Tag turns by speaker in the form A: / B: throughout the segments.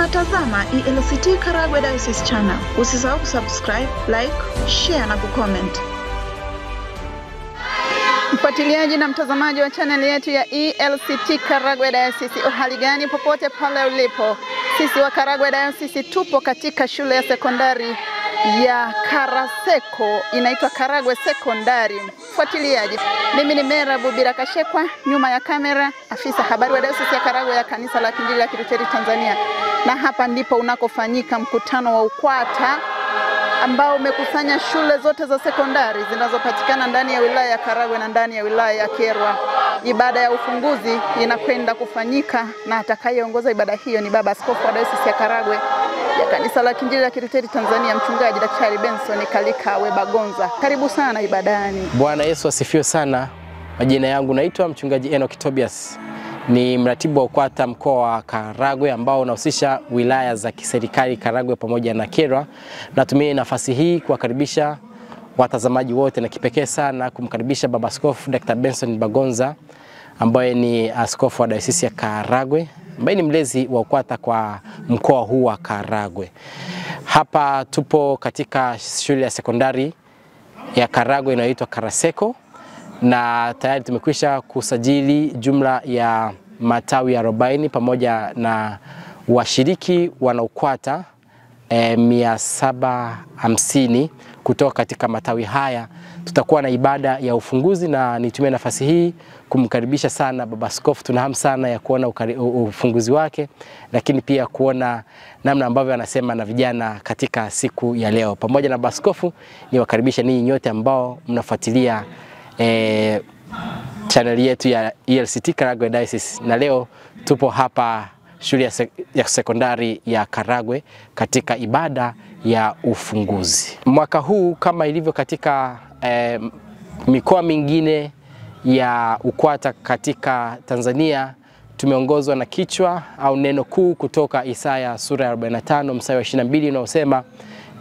A: Unatazama ELCT Karagwe Diocese Channel. Usisahau kusubscribe, like, share na kucomment. Mfuatiliaji na mtazamaji wa channel yetu ya ELCT Karagwe Diocese, uhali gani popote pale ulipo? Sisi wa Karagwe Diocese tupo katika shule ya sekondari ya Karaseko, inaitwa Karagwe Sekondari. Mfuatiliaji, mimi ni Mera Bubira Kashekwa, nyuma ya kamera afisa habari wa Diocese ya Karagwe ya Kanisa la Kiinjili la Kilutheri Tanzania. Na hapa ndipo unakofanyika mkutano wa UKWATA ambao umekusanya shule zote za sekondari zinazopatikana ndani ya wilaya ya Karagwe na ndani ya wilaya ya Kyerwa. Ibada ya ufunguzi inakwenda kufanyika na atakayeongoza ibada hiyo ni Baba Askofu wa Diocese ya Karagwe ya Kanisa la Kiinjili la Kilutheri Tanzania, Mchungaji Daktari Benson Kalikawe Bagonza. Karibu sana ibadani.
B: Bwana Yesu asifiwe sana. Majina yangu naitwa Mchungaji Enoch Tobias. Ni mratibu wa UKWATA mkoa wa Karagwe ambao unahusisha wilaya za kiserikali Karagwe pamoja na Kyerwa. Natumia nafasi hii kuwakaribisha watazamaji wote na kipekee sana kumkaribisha Baba Askofu Dr. Benson Bagonza ambaye ni askofu wa Diocese ya Karagwe, ambaye ni mlezi wa UKWATA kwa mkoa huu wa Karagwe. Hapa tupo katika shule ya sekondari ya Karagwe inayoitwa Karaseko, na tayari tumekwisha kusajili jumla ya matawi 40 pamoja na washiriki wana UKWATA 750 kutoka katika matawi haya. Tutakuwa na ibada ya ufunguzi na nitumie nafasi hii kumkaribisha sana Baba Askofu. Tuna hamu sana ya kuona ufunguzi wake, lakini pia kuona namna ambavyo anasema na vijana katika siku ya leo. Pamoja na Baba Askofu, niwakaribisha ninyi nyote ambao mnafuatilia channel yetu ya ELCT Karagwe Diocese, na leo tupo hapa shule ya sekondari ya Karagwe katika ibada ya ufunguzi. Mwaka huu kama ilivyo katika mikoa mingine ya UKWATA katika Tanzania, tumeongozwa na kichwa au neno kuu kutoka Isaya sura ya 45 mstari wa 22 unaosema,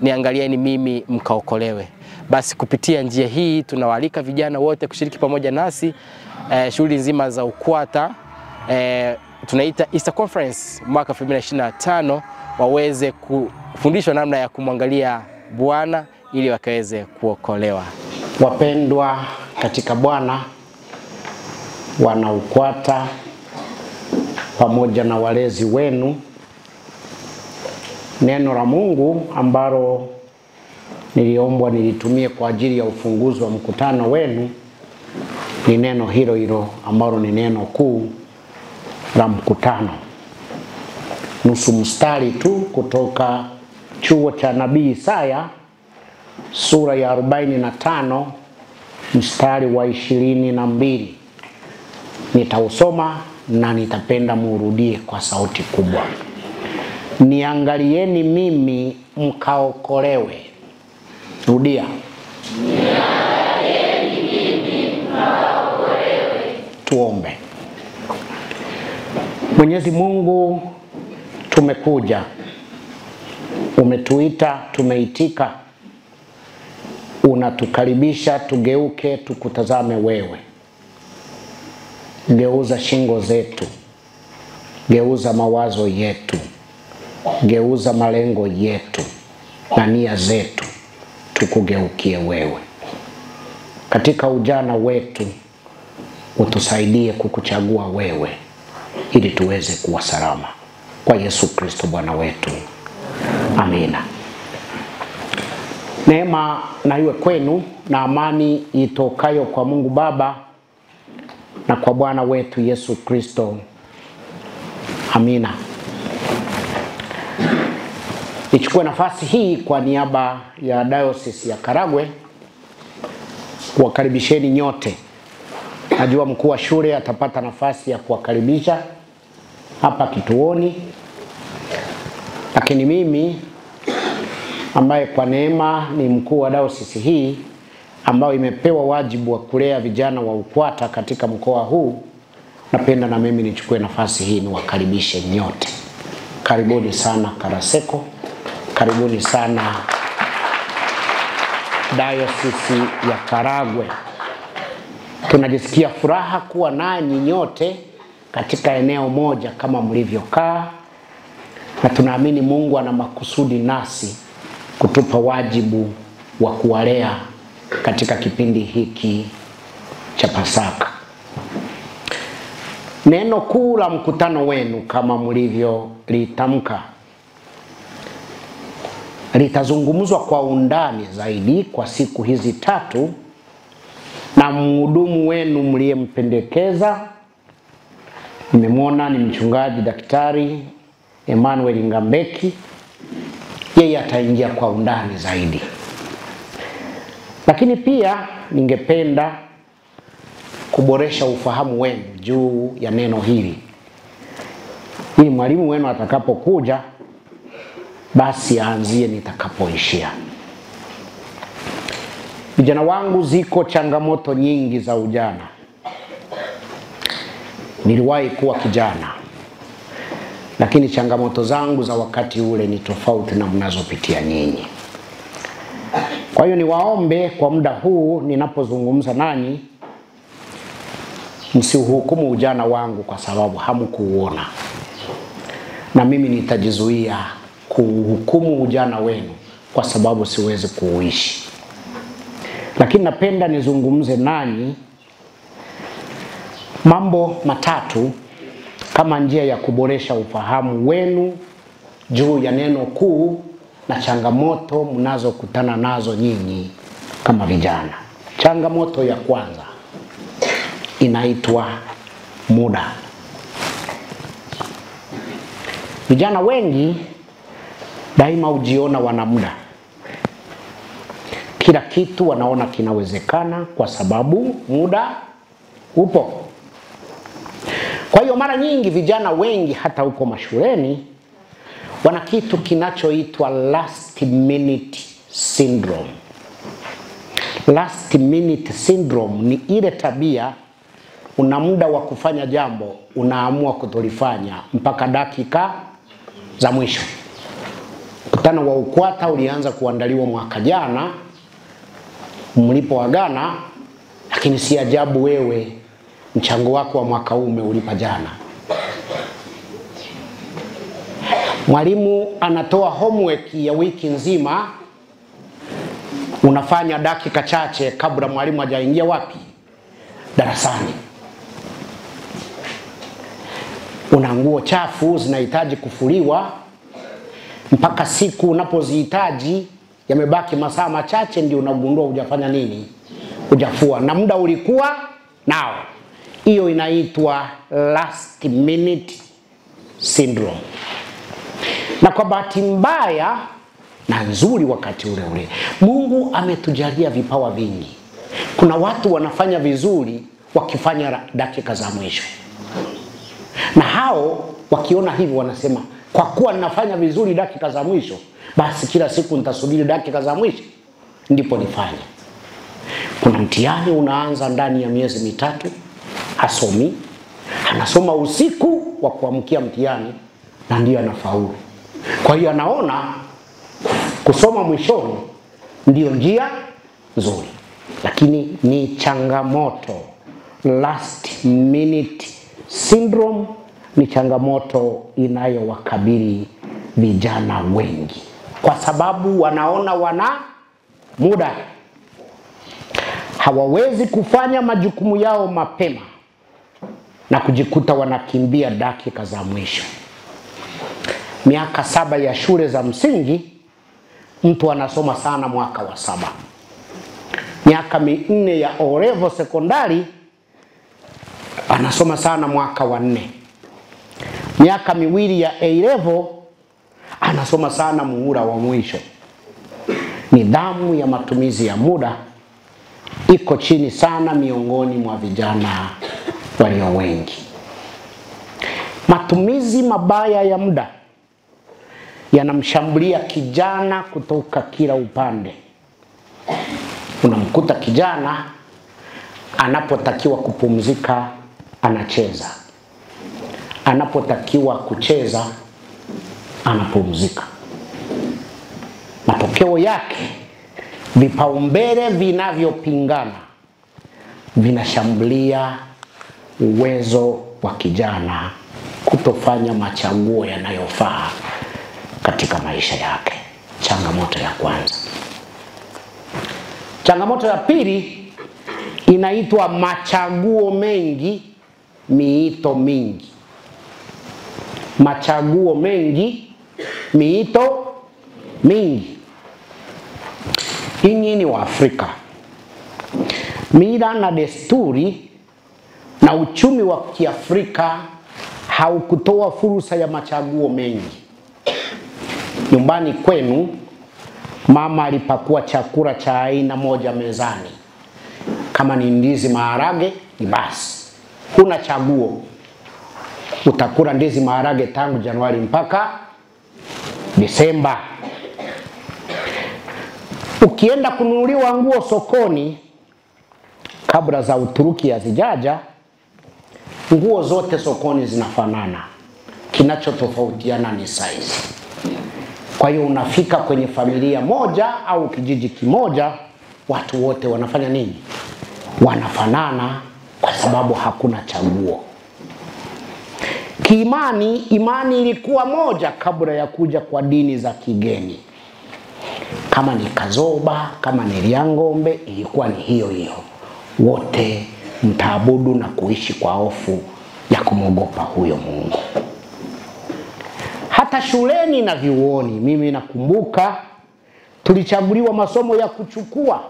B: niangalieni mimi mkaokolewe. Basi kupitia njia hii tunawaalika vijana wote kushiriki pamoja nasi shughuli nzima za UKWATA tunaita Easter Conference mwaka 2025, waweze kufundishwa namna ya kumwangalia Bwana ili wakaweze kuokolewa.
C: Wapendwa katika Bwana, wana UKWATA pamoja na walezi wenu, neno la Mungu ambalo niliombwa nilitumie kwa ajili ya ufunguzi wa mkutano wenu ni neno hilo hilo ambalo ni neno kuu la mkutano. Nusu mstari tu kutoka chuo cha nabii Isaya sura ya 45 mstari wa 22. Nitausoma na nitapenda muurudie kwa sauti kubwa. Niangalieni mimi mkaokolewe. Rudia. Niangalieni mimi mkaokolewe. Tuombe. Mwenyezi Mungu, tumekuja, umetuita, tumeitika, unatukaribisha tugeuke tukutazame wewe. Geuza shingo zetu, geuza mawazo yetu, geuza malengo yetu na nia zetu, tukugeukie wewe. Katika ujana wetu utusaidie kukuchagua wewe ili tuweze kuwa salama. Kwa Yesu Kristo Bwana wetu. Amina. Neema na iwe kwenu na amani itokayo kwa Mungu Baba na kwa Bwana wetu Yesu Kristo. Amina. Nichukue nafasi hii kwa niaba ya Diocese ya Karagwe kuwakaribisheni nyote. Najua mkuu wa shule atapata nafasi ya kuwakaribisha hapa kituoni, lakini mimi ambaye kwa neema ni mkuu wa Diocese hii ambayo imepewa wajibu wa kulea vijana wa UKWATA katika mkoa huu, napenda na mimi nichukue nafasi hii niwakaribishe nyote. Karibuni sana Karaseko, karibuni sana Diocese ya Karagwe. Tunajisikia furaha kuwa nanyi nyote katika eneo moja kama mlivyokaa na tunaamini Mungu ana makusudi nasi kutupa wajibu wa kuwalea katika kipindi hiki cha Pasaka. Neno kuu la mkutano wenu kama mlivyo litamka litazungumzwa kwa undani zaidi kwa siku hizi 3 na mhudumu wenu mliyempendekeza. Nimemwona ni mchungaji Daktari Emmanuel Ngambeki. Yeye ataingia kwa undani zaidi. Lakini pia ningependa kuboresha ufahamu wenu juu ya neno hili, ili mwalimu wenu atakapokuja basi aanzie nitakapoishia. Vijana wangu, ziko changamoto nyingi za ujana. Niliwahi kuwa kijana, lakini changamoto zangu za wakati ule ni tofauti na mnazopitia nyinyi. Kwa hiyo niwaombe kwa muda huu ninapozungumza nanyi, msiuhukumu ujana wangu kwa sababu hamkuuona, na mimi nitajizuia kuhukumu ujana wenu kwa sababu siwezi kuuishi. Lakini napenda nizungumze nanyi mambo 3 kama njia ya kuboresha ufahamu wenu juu ya neno kuu na changamoto mnazokutana nazo nyinyi kama vijana. Changamoto ya kwanza inaitwa muda. Vijana wengi daima hujiona wana muda. Kila kitu wanaona kinawezekana kwa sababu muda upo. Kwa hiyo mara nyingi vijana wengi hata huko mashuleni wana kitu kinachoitwa last minute syndrome. Last minute syndrome ni ile tabia, una muda wa kufanya jambo, unaamua kutolifanya mpaka dakika za mwisho. Mkutano wa UKWATA ulianza kuandaliwa mwaka jana mlipoagana, lakini si ajabu wewe mchango wako wa mwaka huu umeulipa jana. Mwalimu anatoa homework ya wiki nzima, unafanya dakika chache kabla mwalimu hajaingia wapi? Darasani. Una nguo chafu zinahitaji kufuliwa, mpaka siku unapozihitaji yamebaki masaa machache ndio unagundua hujafanya nini? Hujafua, na muda ulikuwa nao. Hiyo inaitwa last minute syndrome. Na kwa bahati mbaya na nzuri wakati ule ule, Mungu ametujalia vipawa vingi. Kuna watu wanafanya vizuri wakifanya dakika za mwisho, na hao wakiona hivyo wanasema, kwa kuwa ninafanya vizuri dakika za mwisho, basi kila siku nitasubiri dakika za mwisho ndipo nifanye. Kuna mtihani unaanza ndani ya miezi 3, hasomi, anasoma usiku wa kuamkia mtihani na ndio anafaulu. Kwa hiyo anaona kusoma mwishoni ndio njia nzuri, lakini ni changamoto. Last minute syndrome ni changamoto inayowakabili vijana wengi, kwa sababu wanaona wana muda. Hawawezi kufanya majukumu yao mapema na kujikuta wanakimbia dakika za mwisho. Miaka 7 ya shule za msingi, mtu anasoma sana mwaka wa 7. Miaka 4 ya O-level sekondari, anasoma sana mwaka wa 4. Miaka 2 ya A-level, anasoma sana muhula wa mwisho. Nidhamu ya matumizi ya muda iko chini sana miongoni mwa vijana walio wengi. Matumizi mabaya ya muda yanamshambulia kijana kutoka kila upande. Unamkuta kijana anapotakiwa kupumzika anacheza, anapotakiwa kucheza anapumzika. Matokeo yake vipaumbele vinavyopingana vinashambulia uwezo wa kijana kutofanya machaguo yanayofaa katika maisha yake. Changamoto ya kwanza. Changamoto ya pili inaitwa machaguo mengi, miito mingi. Machaguo mengi, miito mingi. Nyinyi ni wa Afrika. Mila na desturi na uchumi wa Kiafrika haukutoa fursa ya machaguo mengi. Nyumbani kwenu mama alipakua chakula cha aina moja mezani. Kama ni ndizi maharage, ni basi. Huna chaguo. Utakula ndizi maharage tangu Januari mpaka Desemba. Ukienda kununuliwa nguo sokoni, kabla za Uturuki hazijaja, nguo zote sokoni zinafanana. Kinachotofautiana ni size. Kwa hiyo unafika kwenye familia moja au kijiji kimoja, watu wote wanafanya nini? Wanafanana, kwa sababu hakuna chaguo. Kiimani, imani ilikuwa moja kabla ya kuja kwa dini za kigeni. Kama ni Kazoba, kama ni Liangombe, ilikuwa ni hiyo hiyo. Wote mtaabudu na kuishi kwa hofu ya kumwogopa huyo Mungu. Hata shuleni na vyuoni, mimi nakumbuka tulichaguliwa masomo ya kuchukua.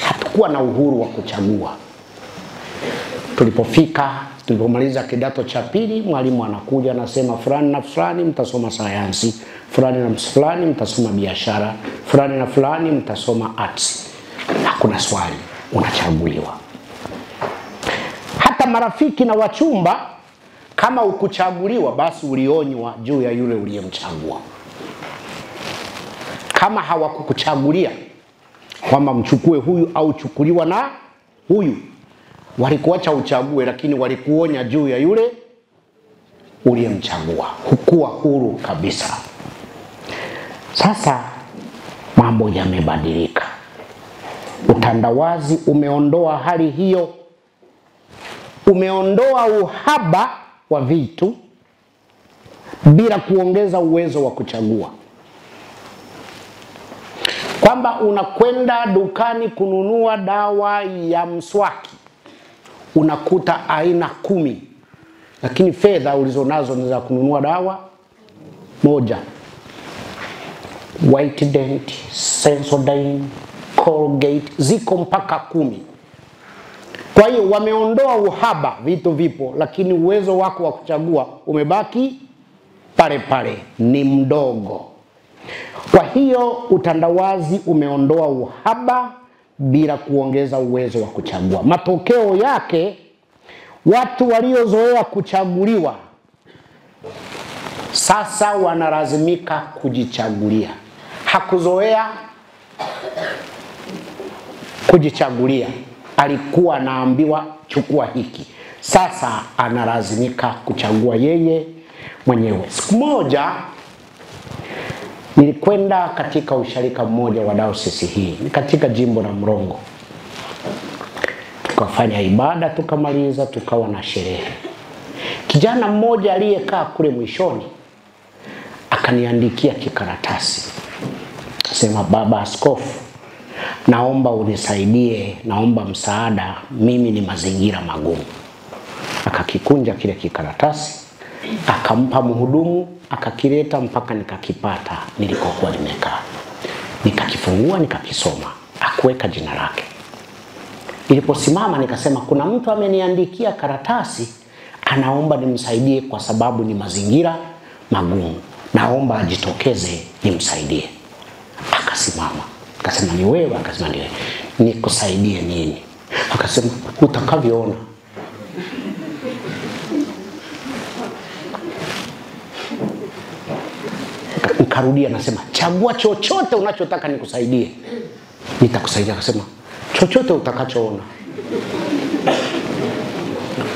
C: Hatukuwa na uhuru wa kuchagua. Tulipomaliza kidato cha pili, mwalimu anakuja anasema fulani na fulani mtasoma sayansi, fulani na fulani mtasoma biashara, fulani na fulani mtasoma arts. Hakuna swali, unachaguliwa. Hata marafiki na wachumba, kama ukuchaguliwa basi ulionywa juu ya yule uliyemchagua. Kama hawakukuchagulia kwamba mchukue huyu au chukuliwa na huyu, walikuacha uchague, lakini walikuonya juu ya yule uliyemchagua. Hukuwa huru kabisa. Sasa mambo yamebadilika. Utandawazi umeondoa hali hiyo. Umeondoa uhaba wa vitu bila kuongeza uwezo wa kuchagua. Kwamba unakwenda dukani kununua dawa ya mswaki, unakuta aina 10, lakini fedha ulizonazo ni za kununua dawa moja. Whitedent, Sensodyne, Colgate, ziko mpaka 10. Kwa hiyo wameondoa uhaba, vitu vipo, lakini uwezo wako wa kuchagua umebaki pale pale, ni mdogo. Kwa hiyo utandawazi umeondoa uhaba bila kuongeza uwezo wa kuchagua. Matokeo yake, watu waliozoea kuchaguliwa sasa wanalazimika kujichagulia. Hakuzoea kujichagulia, alikuwa anaambiwa chukua hiki. Sasa analazimika kuchagua yeye mwenyewe. Siku moja nilikwenda katika usharika mmoja wa dayosisi hii, ni katika jimbo la Mrongo. Tukafanya ibada, tukamaliza, tukawa na sherehe. Kijana mmoja aliyekaa kule mwishoni akaniandikia kikaratasi. Akasema, baba askofu, naomba unisaidie, naomba msaada, mimi ni mazingira magumu. Akakikunja kile kikaratasi, akampa mhudumu, akakileta mpaka nikakipata nilikokuwa nimekaa. Nikakifungua, nikakisoma, akuweka jina lake. Niliposimama nikasema, kuna mtu ameniandikia karatasi, anaomba nimsaidie kwa sababu ni mazingira magumu. Naomba ajitokeze nimsaidie. Akasimama. Akasema, ni wewe? Akasema, ni wewe. Nikusaidie nini? Akasema, utakavyoona. Nikarudia, nasema, chagua chochote unachotaka nikusaidie, nitakusaidia. Akasema, chochote utakachoona.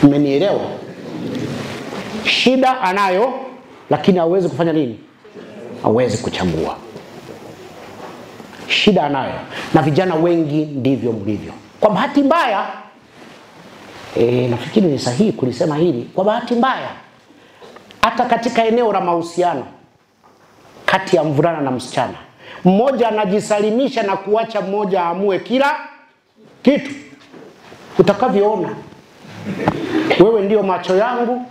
C: Umenielewa? Shida anayo, lakini hawezi kufanya nini? Hawezi kuchagua. Shida anayo. Na vijana wengi ndivyo mlivyo. Kwa bahati mbaya, nafikiri ni sahihi kulisema hili, kwa bahati mbaya, hata katika eneo la mahusiano, kati ya mvulana na msichana. Mmoja anajisalimisha na kuacha mmoja aamue kila kitu. Utakavyoona. Wewe ndio macho yangu,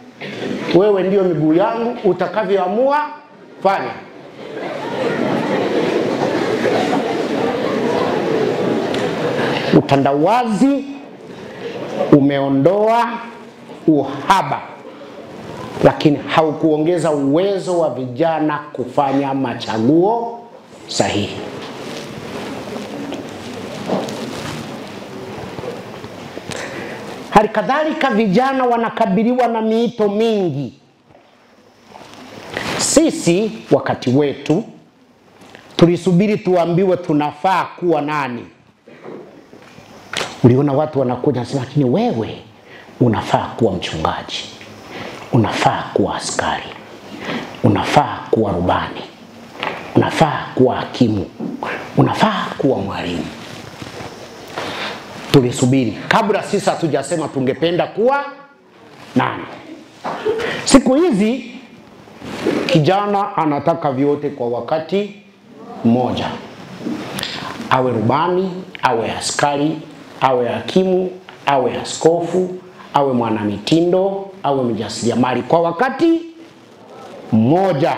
C: wewe ndio miguu yangu, utakavyoamua fanya. Utandawazi umeondoa uhaba, lakini haukuongeza uwezo wa vijana kufanya machaguo sahihi. Halikadhalika vijana wanakabiliwa na miito mingi. Sisi wakati wetu tulisubiri tuambiwe tunafaa kuwa nani. Uliona watu wanakuja nasema, lakini wewe unafaa kuwa mchungaji, unafaa kuwa askari, unafaa kuwa rubani, unafaa kuwa hakimu, unafaa kuwa mwalimu. Tulisubiri kabla sisi hatujasema tungependa kuwa nani. Siku hizi kijana anataka vyote kwa wakati mmoja. Awe rubani, awe askari, awe hakimu, awe askofu, awe mwanamitindo, awe mjasiriamali kwa wakati mmoja,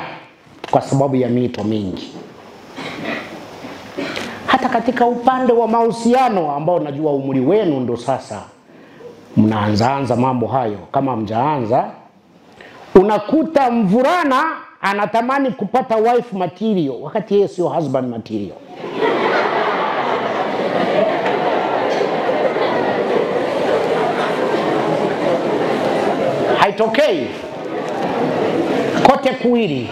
C: kwa sababu ya mito mingi. Hata katika upande wa mahusiano ambao najua umri wenu ndo sasa mnaanza mambo hayo, kama mjaanza, unakuta mvulana anatamani kupata wife material wakati yeye sio husband material. Haitokei kote kuwili.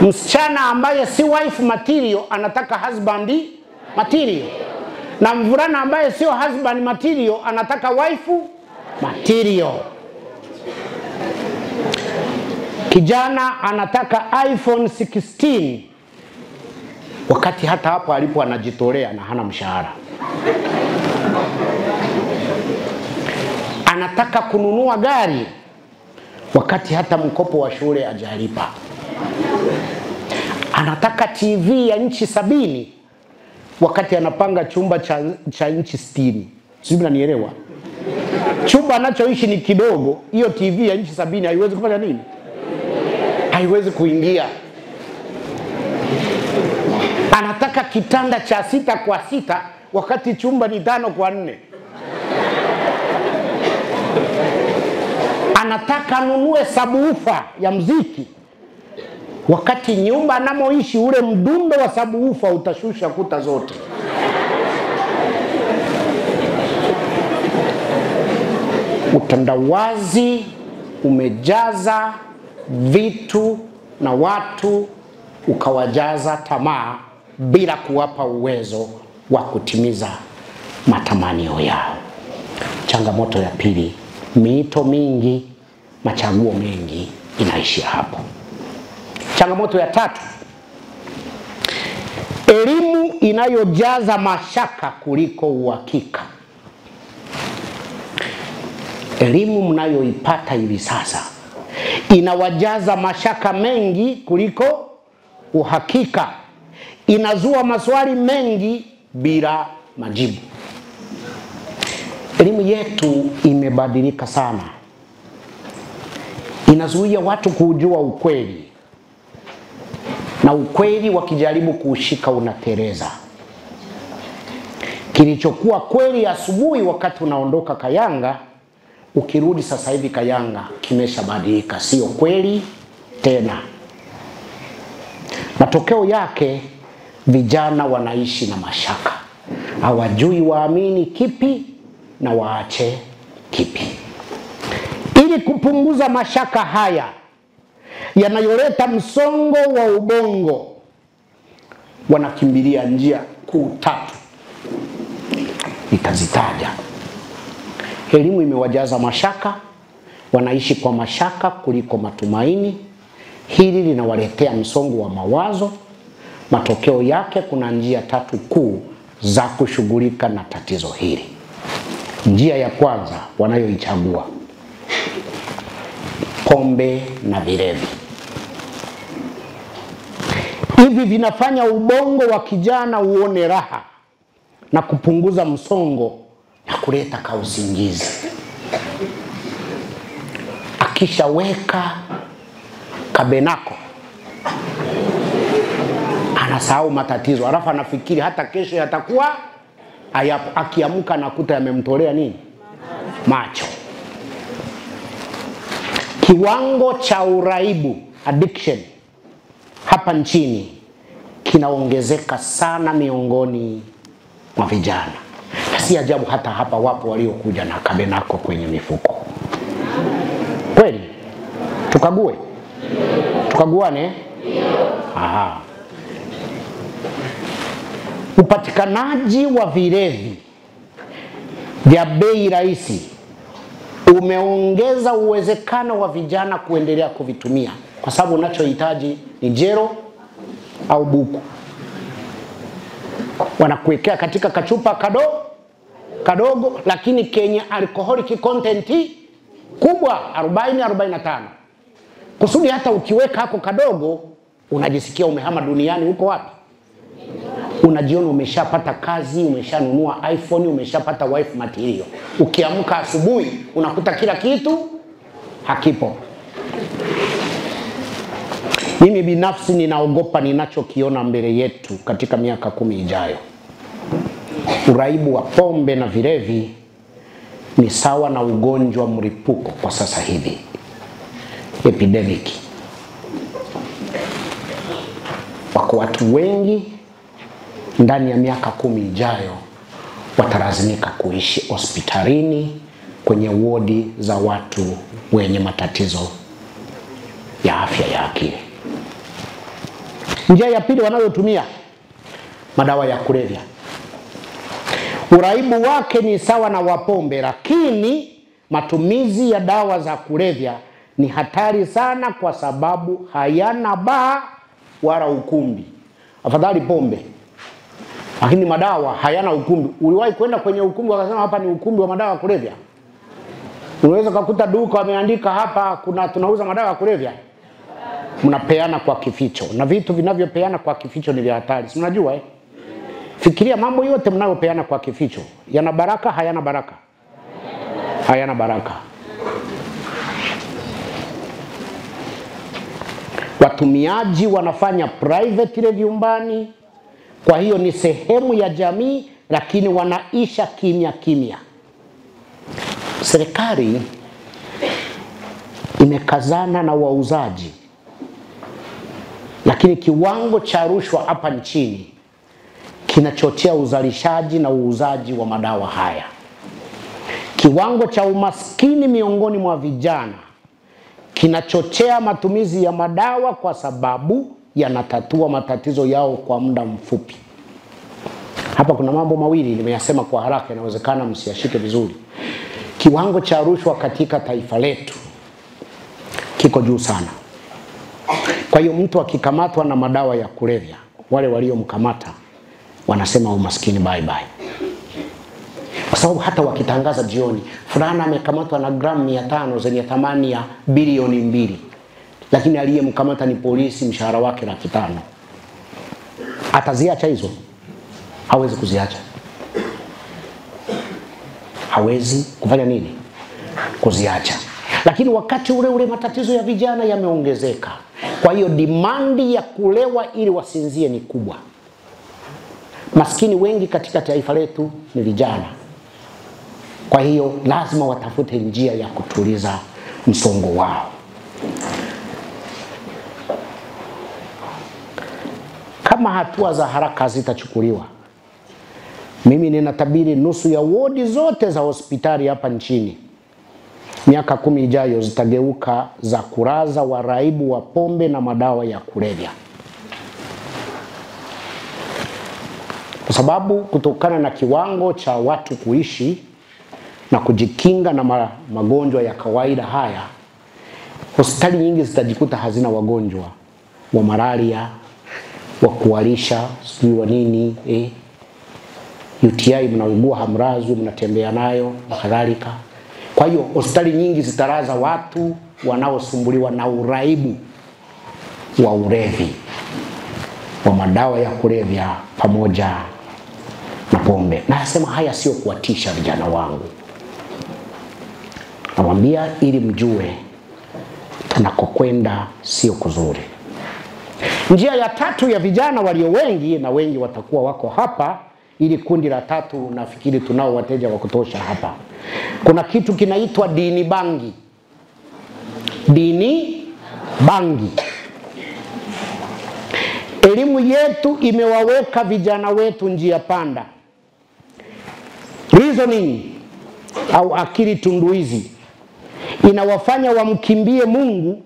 C: Msichana ambaye si wife material anataka husband material, na mvulana ambaye sio husband material anataka wife material. Kijana anataka iPhone 16 wakati hata hapo alipo anajitolea na hana mshahara. Anataka kununua gari wakati hata mkopo wa shule hajalipa. Anataka TV ya inchi 70 wakati anapanga chumba cha inchi 60. Sijui mnanielewa? Chumba anachoishi ni kidogo, hiyo TV ya inchi 70 haiwezi kufanya nini? Haiwezi kuingia. Anataka kitanda cha 6x6 wakati chumba ni 5x4. Anataka anunue sabuufa ya mziki wakati nyumba anamoishi ule mdundo wa sabuufa utashusha kuta zote. Utandawazi umejaza vitu na watu, ukawajaza tamaa bila kuwapa uwezo wa kutimiza matamanio yao. Changamoto ya pili, miito mingi, machaguo mengi, inaishia hapo. Changamoto ya tatu, elimu inayojaza mashaka kuliko uhakika. Elimu mnayoipata hivi sasa inawajaza mashaka mengi kuliko uhakika. Inazua maswali mengi bila majibu. Elimu yetu imebadilika sana. Inazuia watu kujua ukweli. Na ukweli wakijaribu kuushika unateleza. Kilichokuwa kweli asubuhi wakati unaondoka Kayanga, ukirudi sasa hivi Kayanga kimeshabadilika, sio kweli tena. Matokeo yake vijana wanaishi na mashaka. Hawajui waamini kipi na waache kipi. Ili kupunguza mashaka haya yanayoleta msongo wa ubongo, wanakimbilia njia kuu tatu. Nitazitaja. Elimu imewajaza mashaka, wanaishi kwa mashaka kuliko matumaini. Hili linawaletea msongo wa mawazo. Matokeo yake kuna njia tatu kuu za kushughulika na tatizo hili. Njia ya kwanza wanayoichagua, pombe na vilevi. Hivi vinafanya ubongo wa kijana uone raha na kupunguza msongo na kuleta kausingizi. Akishaweka kabenako anasahau matatizo, alafu anafikiri hata kesho yatakuwa hayapo. Akiamka nakuta yamemtolea nini? Macho. Kiwango cha uraibu, addiction, hapa nchini kinaongezeka sana miongoni mwa vijana. Si ajabu hata hapa wapo waliokuja na kabenako kwenye mifuko. Kweli? Tukague? Tukaguane? Aha. Upatikanaji wa vilevi vya bei rahisi umeongeza uwezekano wa vijana kuendelea kuvitumia, kwa sababu unachohitaji ni jero au buku. Wanakuwekea katika kachupa kadogo lakini kenye alcoholic content kubwa 40-45. Kusudi hata ukiweka hako kadogo unajisikia umehama duniani. Huko wapi? Unajiona umeshapata kazi, umeshanunua iPhone, umeshapata wife material. Ukiamka asubuhi unakuta kila kitu hakipo. Mimi binafsi ninaogopa ninachokiona mbele yetu katika miaka 10 ijayo. Uraibu wa pombe na vilevi ni sawa na ugonjwa mlipuko kwa sasa hivi, epidemic. Wako watu wengi ndani ya miaka 10 ijayo watalazimika kuishi hospitalini kwenye wodi za watu wenye matatizo ya afya ya akili. Njia ya pili wanayotumia, madawa ya kulevya. Uraibu wake ni sawa na wapombe, lakini matumizi ya dawa za kulevya ni hatari sana kwa sababu hayana baa wala ukumbi. Afadhali pombe, lakini madawa hayana ukumbi. Uliwahi kwenda kwenye ukumbi wakasema hapa ni ukumbi wa madawa ya kulevya? Unaweza kukuta duka wameandika hapa tunauza madawa ya kulevya. Mnapeana kwa kificho, na vitu vinavyopeana kwa kificho ni vya hatari. Si mnajua Fikiria mambo yote mnayopeana kwa kificho, yana baraka hayana baraka? Hayana baraka. Watumiaji wanafanya private vyumbani, kwa hiyo ni sehemu ya jamii, lakini wanaisha kimya kimya. Serikali imekazana na wauzaji, lakini kiwango cha rushwa hapa nchini kinachochea uzalishaji na uuzaji wa madawa haya. Kiwango cha umaskini miongoni mwa vijana kinachochea matumizi ya madawa kwa sababu yanatatua matatizo yao kwa muda mfupi. Hapa kuna mambo mawili nimeyasema kwa haraka, inawezekana msiyashike vizuri. Kiwango cha rushwa katika taifa letu kiko juu sana. Kwa hiyo mtu akikamatwa na madawa ya kulevya, wale waliomkamata wanasema umaskini bye bye. Kwa sababu hata wakitangaza jioni, fulana amekamatwa na gramu 500 zenye thamani ya bilioni 2, lakini aliyemkamata ni polisi, mshahara wake 500. Ataziacha hizo? Hawezi kuziacha. Hawezi kufanya nini? Kuziacha. Lakini wakati ule matatizo ya vijana yameongezeka. Kwa hiyo dimandi ya kulewa ili wasinzie ni kubwa. Maskini wengi katika taifa letu ni vijana. Kwa hiyo lazima watafute njia ya kutuliza msongo wao. Kama hatua za haraka zitachukuliwa, mimi ninatabiri nusu ya wodi zote za hospitali hapa nchini miaka 10 ijayo zitageuka za kuraza waraibu wa pombe na madawa ya kulevya. Kwa sababu kutokana na kiwango cha watu kuishi na kujikinga na magonjwa ya kawaida haya, hospitali nyingi zitajikuta hazina wagonjwa wa malaria, wa kuharisha, sijui wa nini, UTI mnaugua hamrazu, mnatembea nayo na kadhalika. Kwa hiyo hospitali nyingi zitaraza watu wanaosumbuliwa na uraibu wa ulevi. wa madawa ya kulevya pamoja na pombe. Na nasema haya sio kuwatisha vijana wangu. Nawaambia ili mjue tunakokwenda sio kuzuri. Njia ya tatu ya vijana walio wengi, na wengi watakuwa wako hapa, ili kundi la tatu nafikiri tunao wateja wa kutosha hapa. Kuna kitu kinaitwa dini bangi. Dini bangi. Elimu yetu imewaweka vijana wetu njia panda. Reasoning au akili tunduizi inawafanya wamkimbie Mungu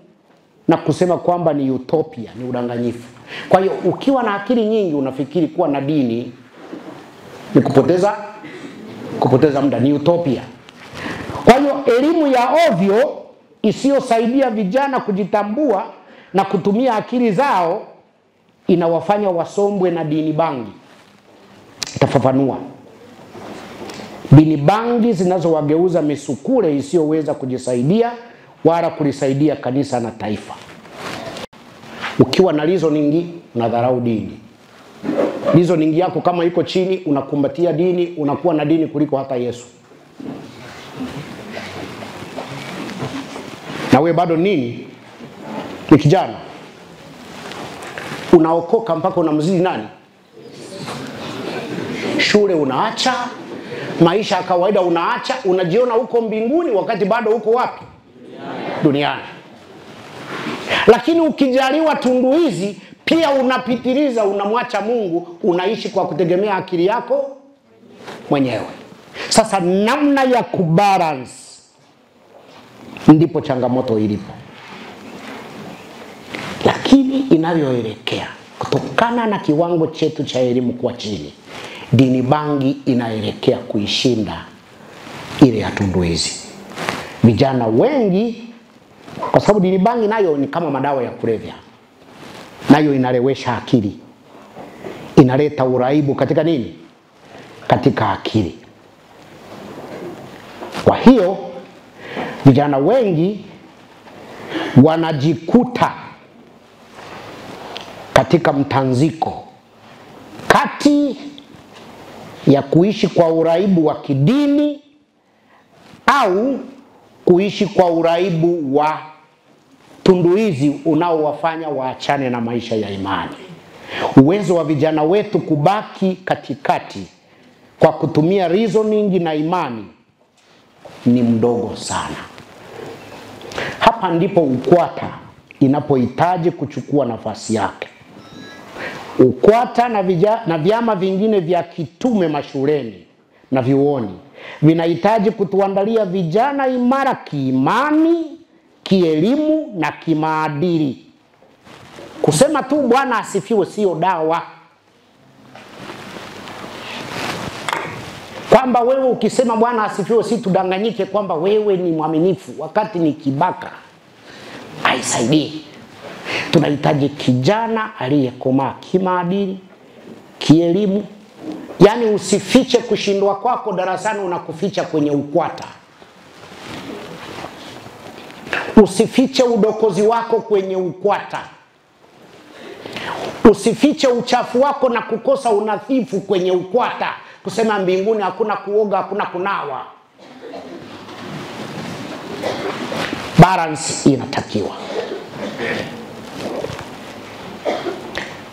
C: na kusema kwamba ni utopia, ni udanganyifu. Kwa hiyo ukiwa na akili nyingi unafikiri kuwa na dini ni kupoteza muda, ni utopia. Kwa hiyo elimu ya ovyo isiyosaidia vijana kujitambua na kutumia akili zao inawafanya wasombwe na dini bangi. Itafafanua. Dini bangi zinazowageuza misukule isiyoweza kujisaidia wala kulisaidia kanisa na taifa. Ukiwa na reasoning unadharau dini. Reasoning yako kama iko chini unakumbatia dini, unakuwa na dini kuliko hata Yesu. Na wewe bado nini? Ni kijana. Unaokoka mpaka unamzidi nani? Shule unaacha, maisha ya kawaida unaacha, unajiona uko mbinguni wakati bado uko wapi? Duniani. Lakini ukijaliwa tundu hizi pia unapitiliza, unamwacha Mungu, unaishi kwa kutegemea akili yako mwenyewe. Sasa namna ya kubalance ndipo changamoto ilipo. Lakini inavyoelekea kutokana na kiwango chetu cha elimu kwa chini, dini bangi inaelekea kuishinda ile ya tundu hizi. Vijana wengi, kwa sababu dini bangi nayo ni kama madawa ya kulevya, nayo inalewesha akili, inaleta uraibu katika nini? Katika akili. Kwa hiyo vijana wengi wanajikuta katika mtanziko kati ya kuishi kwa uraibu wa kidini au kuishi kwa uraibu wa tunduizi unaowafanya waachane na maisha ya imani. Uwezo wa vijana wetu kubaki katikati kwa kutumia reasoning na imani ni mdogo sana. Hapa ndipo UKWATA inapohitaji kuchukua nafasi yake. UKWATA na vyama vingine vya kitume mashuleni na vyuoni vinahitaji kutuandalia vijana imara kiimani, kielimu na kimaadili. Kusema tu Bwana asifiwe sio dawa. Kwamba wewe ukisema Bwana asifiwe si tudanganyike kwamba wewe ni mwaminifu wakati ni kibaka, haisaidii. Tunahitaji kijana aliyekomaa kimaadili, kielimu. Yaani usifiche kushindwa kwako darasani, unakuficha kwenye UKWATA. Usifiche udokozi wako kwenye UKWATA. Usifiche uchafu wako na kukosa unadhifu kwenye UKWATA. Kusema mbinguni hakuna kuoga, hakuna kunawa. Balance inatakiwa.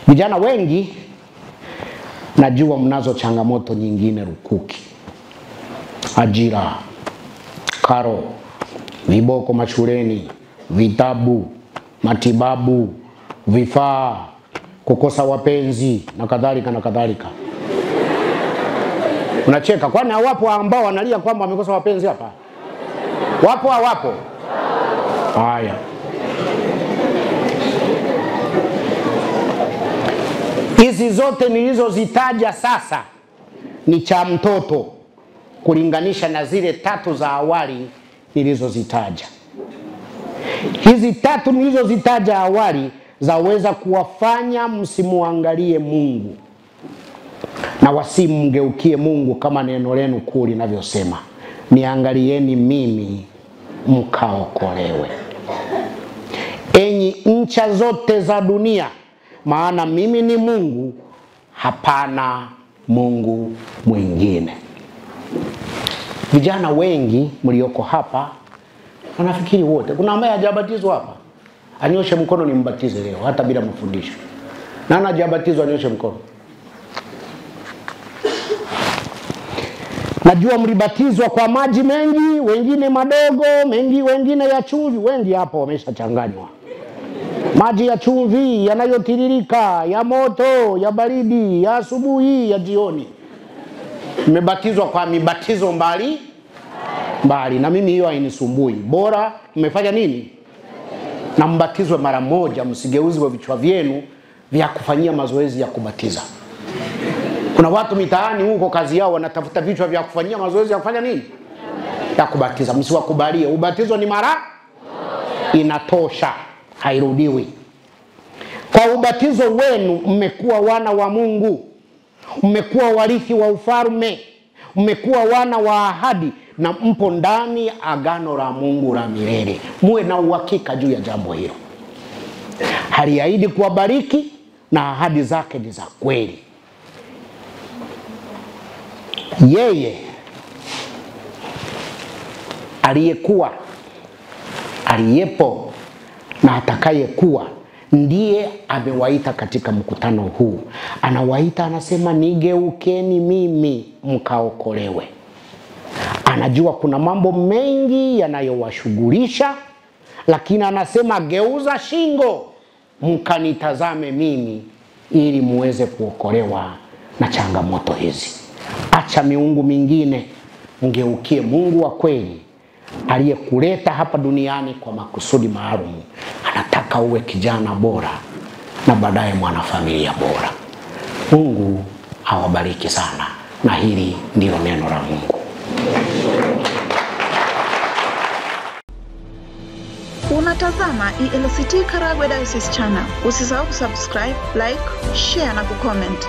C: Vijana wengi najua mnazo changamoto nyingine rukuki. Ajira, karo, viboko mashuleni, vitabu, matibabu, vifaa, kukosa wapenzi na kadhalika na kadhalika. Unacheka, kwani hawapo ambao wanalia kwamba wamekosa wapenzi hapa? Wapo hawapo? Haya. Hizi zote nilizozitaja sasa ni cha mtoto kulinganisha na zile tatu za awali nilizozitaja. Hizi tatu nilizozitaja awali zaweza kuwafanya msimuangalie Mungu na wasimgeukie Mungu kama neno lenu kuu linavyosema, niangalieni mimi mkaokolewe. Enyi ncha zote za dunia, maana mimi ni Mungu, hapana Mungu mwingine. Vijana wengi mlioko hapa wanafikiri wote. Kuna ambaye hajabatizwa hapa? Anyoshe mkono nimbatize leo hata bila mafundisho. Nani hajabatizwa anyoshe mkono? Najua mlibatizwa kwa maji mengi, wengine madogo, wengine ya chumvi. Wengi hapa wameshachanganywa. Maji ya chumvi yanayotiririka, ya moto, ya baridi, ya asubuhi, ya jioni. Mmebatizwa kwa mibatizo mbali na mimi hiyo hainisumbui. Bora mmefanya nini? Na mbatizwe mara moja, msigeuzwe vichwa vyenu vya kufanyia mazoezi ya kubatiza. Kuna watu mitaani huko kazi yao wanatafuta vichwa vya kufanyia mazoezi ya kufanya nini? Ya kubatiza. Msiwakubalie. Ubatizo ni mara inatosha, hairudiwi. Kwa ubatizo wenu mmekuwa wana wa Mungu. Mmekuwa warithi wa ufalme. Mmekuwa wana wa ahadi na mpo ndani agano la Mungu la milele. Muwe na uhakika juu ya jambo hilo. Aliahidi kuwabariki na ahadi zake ni za kweli. Yeye aliyekuwa, aliyepo na atakayekuwa ndiye amewaita katika mkutano huu. Anawaita, anasema nigeukeni mimi mkaokolewe. Anajua kuna mambo mengi yanayowashughulisha, lakini anasema geuza shingo mkanitazame mimi ili muweze kuokolewa na changamoto hizi. Acha miungu mingine, mgeukie Mungu wa kweli aliyekuleta hapa duniani kwa makusudi maalum. Anataka uwe kijana bora na baadaye mwanafamilia bora. Mungu awabariki sana, na hili ndilo neno la Mungu.
A: Unatazama ELCT Karagwe Diocese Channel. Usisahau kusubscribe, like, share na kucomment.